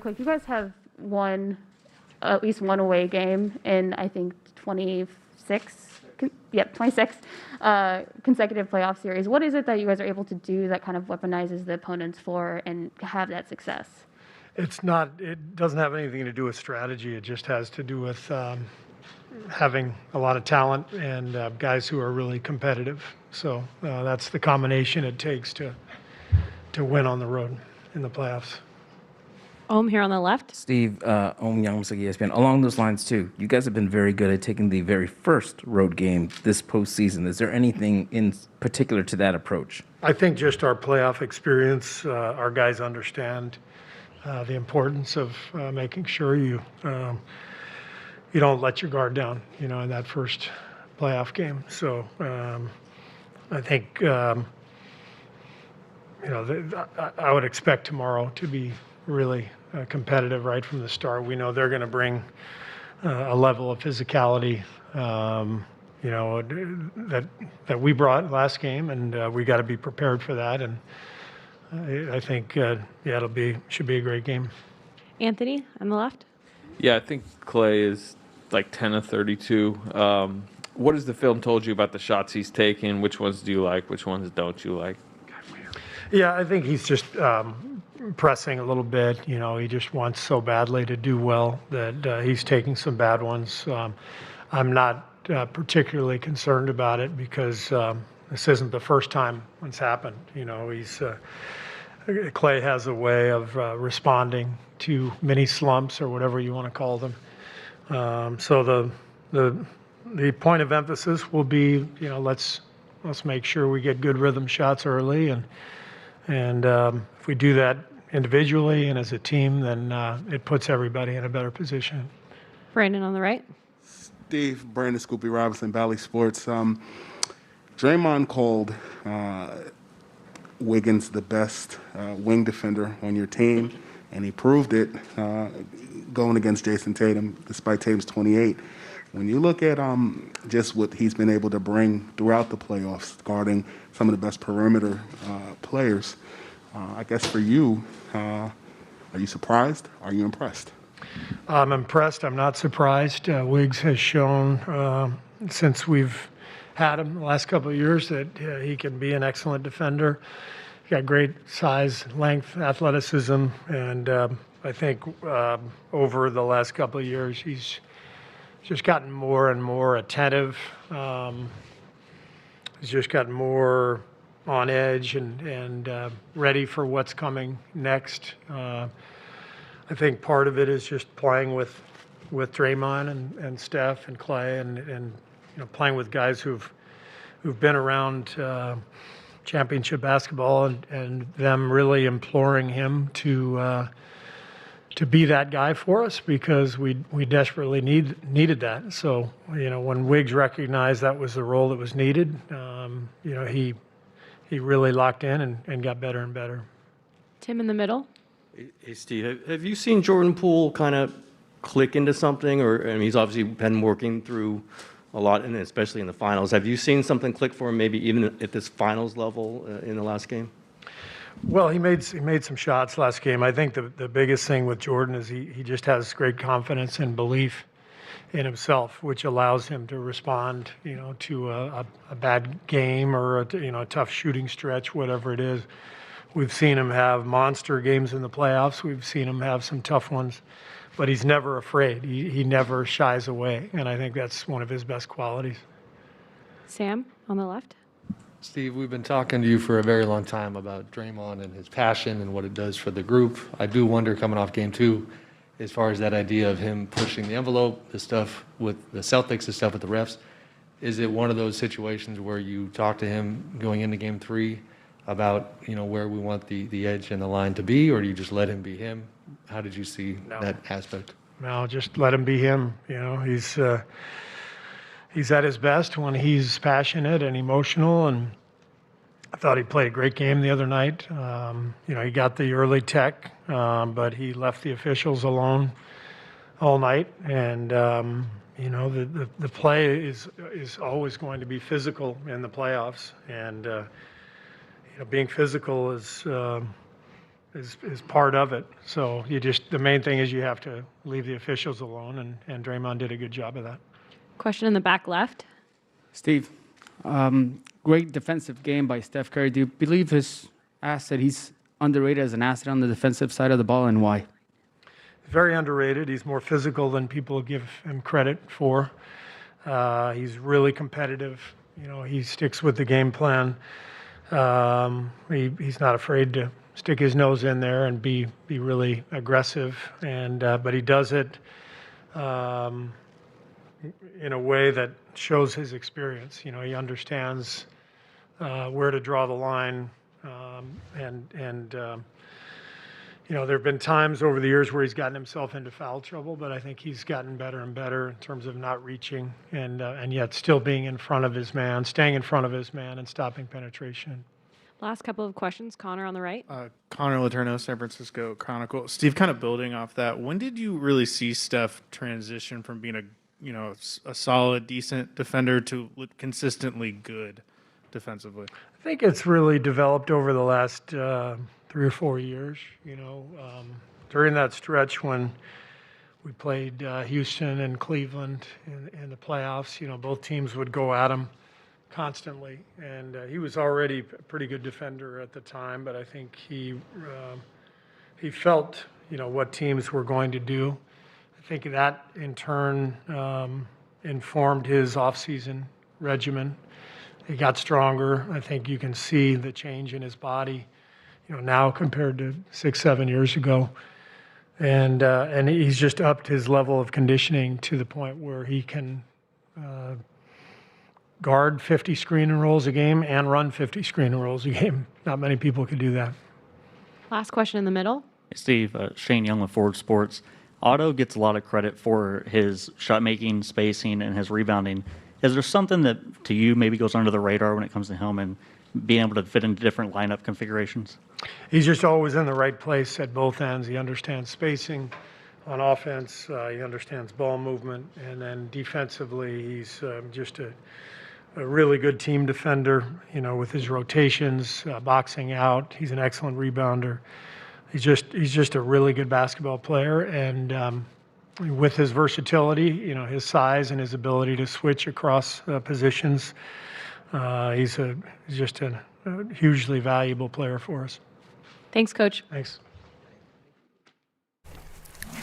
quick. You guys have won at least one away game in, I think, 26 consecutive playoff series. What is it that you guys are able to do that kind of weaponizes the opponents for and have that success? It doesn't have anything to do with strategy. It just has to do with having a lot of talent and guys who are really competitive. So that's the combination it takes to win on the road in the playoffs. Here on the left. Steve, Young, ESPN. Along those lines, too, you guys have been very good at taking the very first road game this postseason. Is there anything in particular to that approach? I think just our playoff experience, our guys understand the importance of making sure you don't let your guard down, in that first playoff game. So I think, I would expect tomorrow to be really competitive right from the start. We know they're going to bring a level of physicality, that we brought last game, and we got to be prepared for that. And I think, should be a great game. Anthony on the left. Yeah, I think Clay is like 10 of 32. What has the film told you about the shots he's taken? Which ones do you like? Which ones don't you like? Yeah, I think he's just pressing a little bit. He just wants so badly to do well that he's taking some bad ones. I'm not particularly concerned about it because this isn't the first time it's happened. Clay has a way of responding to mini slumps or whatever you want to call them. So the point of emphasis will be, let's make sure we get good rhythm shots early, and if we do that individually and as a team, then it puts everybody in a better position. Brandon on the right. Steve, Brandon Scoopy Robinson, Bally Sports. Draymond called Wiggins the best wing defender on your team, and he proved it going against Jason Tatum, despite Tatum's 28. When you look at just what he's been able to bring throughout the playoffs, guarding some of the best perimeter players, I guess for you, are you surprised? Are you impressed? I'm impressed. I'm not surprised. Wiggs has shown since we've had him the last couple of years that he can be an excellent defender. He's got great size, length, athleticism, and I think over the last couple of years he's just gotten more and more attentive. He's just gotten more on edge and ready for what's coming next. I think part of it is just playing with Draymond and Steph and Clay and playing with guys who've been around championship basketball and them really imploring him to be that guy for us because we desperately needed that. So when Wiggs recognized that was the role that was needed, he really locked in and got better and better. Tim in the middle. Hey, Steve, have you seen Jordan Poole kind of click into something? He's obviously been working through a lot, and especially in the finals. Have you seen something click for him, maybe even at this finals level in the last game? Well, he made some shots last game. I think the biggest thing with Jordan is he just has great confidence and belief in himself, which allows him to respond, to a bad game or a tough shooting stretch, whatever it is. We've seen him have monster games in the playoffs. We've seen him have some tough ones, but he's never afraid. He never shies away, and I think that's one of his best qualities. Sam on the left. Steve, we've been talking to you for a very long time about Draymond and his passion and what it does for the group. I do wonder, coming off game 2, as far as that idea of him pushing the envelope, the stuff with the Celtics, the stuff with the refs, is it one of those situations where you talk to him going into game 3 about where we want the edge and the line to be, or do you just let him be him? How did you see that aspect? No, just let him be him. He's at his best when he's passionate and emotional, and I thought he played a great game the other night. He got the early tech, but he left the officials alone all night, and the play is always going to be physical in the playoffs, and being physical is is part of it. So the main thing is you have to leave the officials alone, and Draymond did a good job of that. Question in the back left. Steve, great defensive game by Steph Curry. Do you believe he's underrated as an asset on the defensive side of the ball, and why? Very underrated. He's more physical than people give him credit for. He's really competitive. He sticks with the game plan. He's not afraid to stick his nose in there and be really aggressive. But he does it in a way that shows his experience. He understands where to draw the line, there have been times over the years where he's gotten himself into foul trouble, but I think he's gotten better and better in terms of not reaching and yet still being in front of his man, staying in front of his man, and stopping penetration. Last couple of questions. Connor on the right. Connor Letourneau, San Francisco Chronicle. Steve, kind of building off that, when did you really see Steph transition from being a solid, decent defender to consistently good defensively? I think it's really developed over the last 3 or 4 years. During that stretch when we played Houston and Cleveland in the playoffs, both teams would go at him constantly, and he was already a pretty good defender at the time. But I think he felt what teams were going to do. I think that in turn informed his offseason regimen. He got stronger. I think you can see the change in his body, now compared to 6-7 years ago, and he's just upped his level of conditioning to the point where he can guard 50 screen and rolls a game and run 50 screen and rolls a game. Not many people could do that. Last question in the middle. Steve, Shane Young with Forward Sports. Otto gets a lot of credit for his shot making, spacing, and his rebounding. Is there something that to you maybe goes under the radar when it comes to him and being able to fit into different lineup configurations? He's just always in the right place at both ends. He understands spacing on offense. He understands ball movement. And then defensively, he's just a really good team defender, with his rotations, boxing out. He's an excellent rebounder. He's just a really good basketball player. And with his versatility, his size and his ability to switch across positions, he's just a hugely valuable player for us. Thanks, Coach. Thanks.